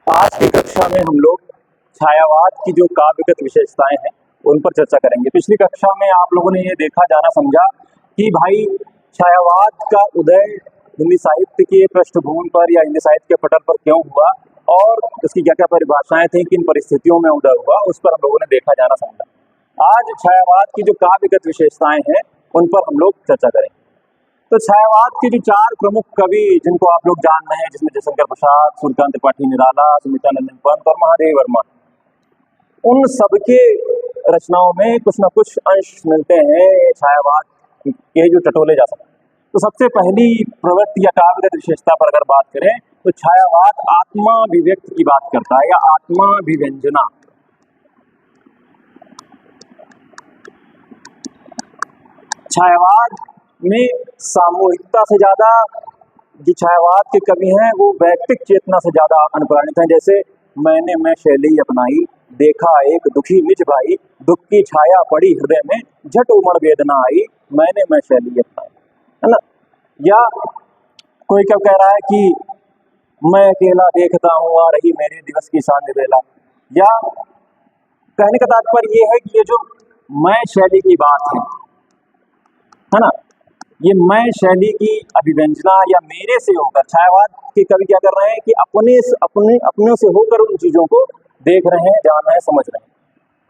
आज की कक्षा में हम लोग छायावाद की जो काव्यगत विशेषताएं हैं उन पर चर्चा करेंगे। पिछली कक्षा में आप लोगों ने ये देखा जाना समझा कि भाई छायावाद का उदय हिंदी साहित्य के पृष्ठभूमि पर या हिंदी साहित्य के पटल पर क्यों हुआ और उसकी क्या क्या परिभाषाएं थी, किन परिस्थितियों में उदय हुआ, उस पर हम लोगों ने देखा जाना समझा। आज छायावाद की जो काव्यगत विशेषताएं हैं उन पर हम लोग चर्चा करेंगे। तो छायावाद के जो चार प्रमुख कवि जिनको आप लोग जान रहे हैं, जिसमें जयशंकर प्रसाद, सूर्यकांत त्रिपाठी निराला, सुमित्रानंदन पंत और महादेव वर्मा, उन सबके रचनाओं में कुछ न कुछ अंश मिलते हैं छायावाद के जो टटोले जा सकते हैं। तो सबसे पहली प्रवृत्ति या काव्यगत विशेषता पर अगर बात करें तो छायावाद आत्माभिव्यक्ति की बात करता है या आत्माभिव्यंजना। छायावाद में सामूहिकता से ज्यादा जो छायावाद के कवि हैं वो वैयक्तिक चेतना से ज्यादा अनुप्राणित हैं। जैसे मैं शैली अपनाई, देखा एक दुखी निज भाई, दुख की छाया पड़ी हृदय में, झट उमड़ वेदना आई, मैं शैली अपनाई, है ना। या कोई क्या कह रहा है कि मैं अकेला देखता हूँ आ रही मेरे दिवस की सांझ बेला। या कहने का तात्पर्य ये है कि ये जो मैं शैली की बात है ना, ये मैं शैली की अभिव्यंजना या मेरे से होकर, छायावाद के कवि क्या कर रहे हैं कि अपने से होकर उन चीजों को देख रहे हैं, जान रहे हैं, समझ रहे हैं।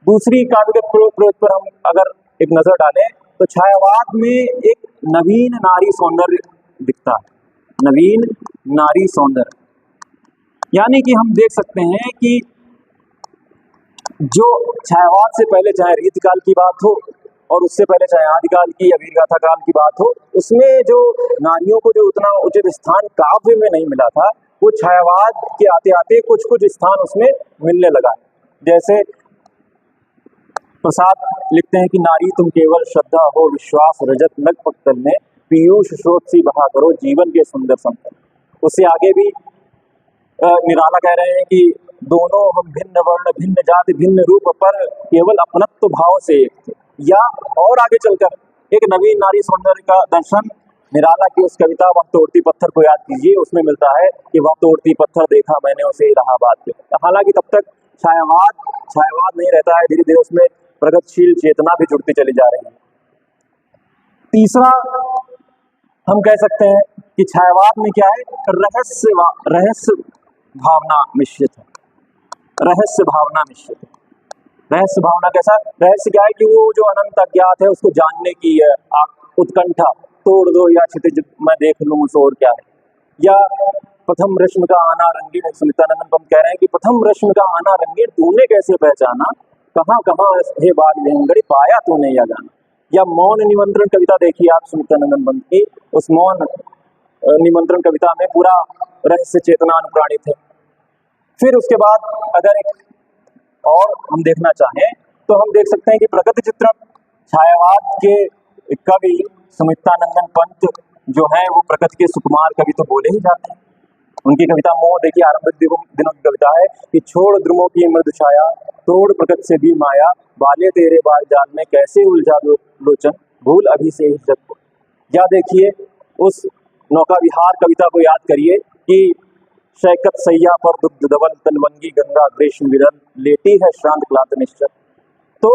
दूसरी काव्यगत प्रयोग पर हम अगर एक नजर डालें तो छायावाद में एक नवीन नारी सौंदर्य दिखता है। नवीन नारी सौंदर्य यानी कि हम देख सकते हैं कि जो छायावाद से पहले चाहे रीतिकाल की बात हो और उससे पहले चाहे आदिकाल की या वीरगाथा काल की बात हो, उसमें जो नारियों को जो उतना उचित स्थान काव्य में नहीं मिला था, वो छायावाद के आते आते कुछ कुछ स्थान उसमें मिलने लगा। जैसे प्रसाद लिखते हैं कि नारी तुम केवल श्रद्धा हो, विश्वास रजत नग पक्तल में, पीयूष स्रोत सी बहा करो जीवन के सुंदर संतल। उससे आगे भी निराला कह रहे हैं कि दोनों हम भिन्न वर्ण भिन्न जाति भिन्न रूप पर केवल अपनत्व भाव से एक थे। या और आगे चलकर एक नवीन नारी सौंदर्य का दर्शन निराला की उस कविता वह तोड़ती पत्थर को याद कीजिए, उसमें मिलता है कि वह तोड़ती पत्थर देखा मैंने उसे इलाहाबाद के। हालांकि तब तक छायावाद नहीं रहता है, धीरे धीरे उसमें प्रगतिशील चेतना भी जुड़ती चली जा रही है। तीसरा हम कह सकते हैं कि छायावाद में क्या है, रहस्य भावना मिश्रित है। रहस्य भावना मिश्रित है। रहस्य भावना कैसा? रहस्य क्या है कि वो जो अनंत अज्ञात है उसको जानने की उत्कंठा, तोड़ दो या क्षितिज मैं देख लूं उस और क्या है। या प्रथम रश्मि का आना रंगीन, सुमित्रानंदन पंत कह रहे हैं कि प्रथम रश्मि का आना रंगीन तूने कैसे पहचाना, कहाँ कहाँ हे बाग विहंगड़ी पाया तूने या गाना। या मौन निमंत्रण कविता देखिए आप सुमित्रानंदन पंत की, उस मौन निमंत्रण कविता में पूरा रहस्य चेतना अनुप्राणित है। फिर उसके बाद अगर एक और हम देखना चाहें तो हम देख सकते हैं कि प्रगति चित्रण छायावाद के कवि सुमित्रानंदन पंत जो है वो प्रकृति के सुकुमार कवि तो बोले ही जाते हैं। उनकी कविता मोह देखिए, आरंभिक दिनों की कविता है कि छोड़ द्रुमों की मृदु छाया, तोड़ प्रकृति से भी माया, बाले तेरे बाल जाल में कैसे उलझा दो लोचन, भूल अभी से ही जग। या देखिए उस नौका विहार कविता को याद करिए कि शैकत सैया पर दुग्ध धवल तलवंगी गंगा ग्रीष्म विरल, लेटी है श्रांत क्लांत निश्चल। तो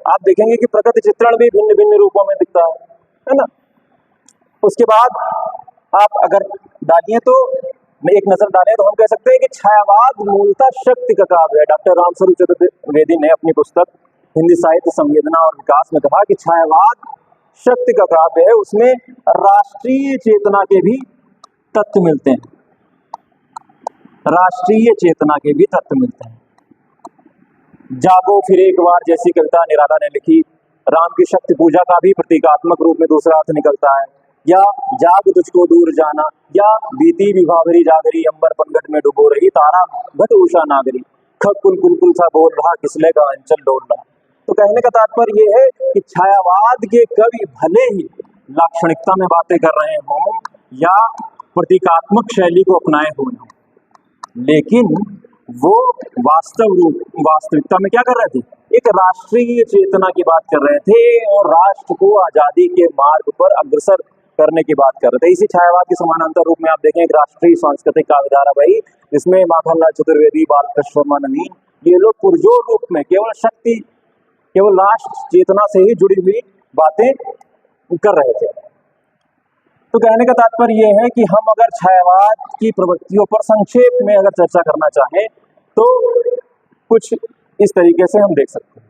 आप देखेंगे कि प्रकृति चित्रण भी भिन्न भिन्न रूपों में दिखता है ना। उसके बाद आप अगर डालिए तो एक नजर डालें तो हम कह सकते हैं कि छायावाद मूलतः शक्ति का काव्य है। डॉक्टर रामस्वरूप चतुर्वेदी ने अपनी पुस्तक हिंदी साहित्य संवेदना और विकास में कहा कि छायावाद शक्ति का काव्य है, उसमें राष्ट्रीय चेतना के भी तत्व मिलते हैं। राष्ट्रीय चेतना के भी तत्व मिलते हैं। जागो फिर एक बार जैसी कविता निराला ने लिखी, राम की शक्ति पूजा का भी प्रतीकात्मक रूप में दूसरा अर्थ निकलता है। या जाग तुझको दूर जाना, या बीती विभावरी जागरी, अंबर पनघट में डुबो रही तारा घट उषा नागरी, खग कुल सा बोल रहा किसले का अंचल डोल रहा। तो कहने का तात्पर्य ये है कि छायावाद के कवि भले ही लाक्षणिकता में बातें कर रहे हों या प्रतीकात्मक शैली को अपनाए हुए हों, लेकिन वो वास्तविकता में क्या कर रहे थे, एक राष्ट्रीय चेतना की बात कर रहे थे और राष्ट्र को आजादी के मार्ग पर अग्रसर करने की बात कर रहे थे। इसी छायावाद के समानांतर रूप में आप देखें एक राष्ट्रीय सांस्कृतिक काव्य धारावाही, इसमें माखनलाल चतुर्वेदी, बालकृष्ण शर्मा नवीन, ये लोग पुरजोर रूप में केवल शक्ति, केवल राष्ट्र चेतना से ही जुड़ी हुई बातें कर रहे थे। तो कहने का तात्पर्य यह है कि हम अगर छायावाद की प्रवृत्तियों पर संक्षेप में अगर चर्चा करना चाहें तो कुछ इस तरीके से हम देख सकते हैं।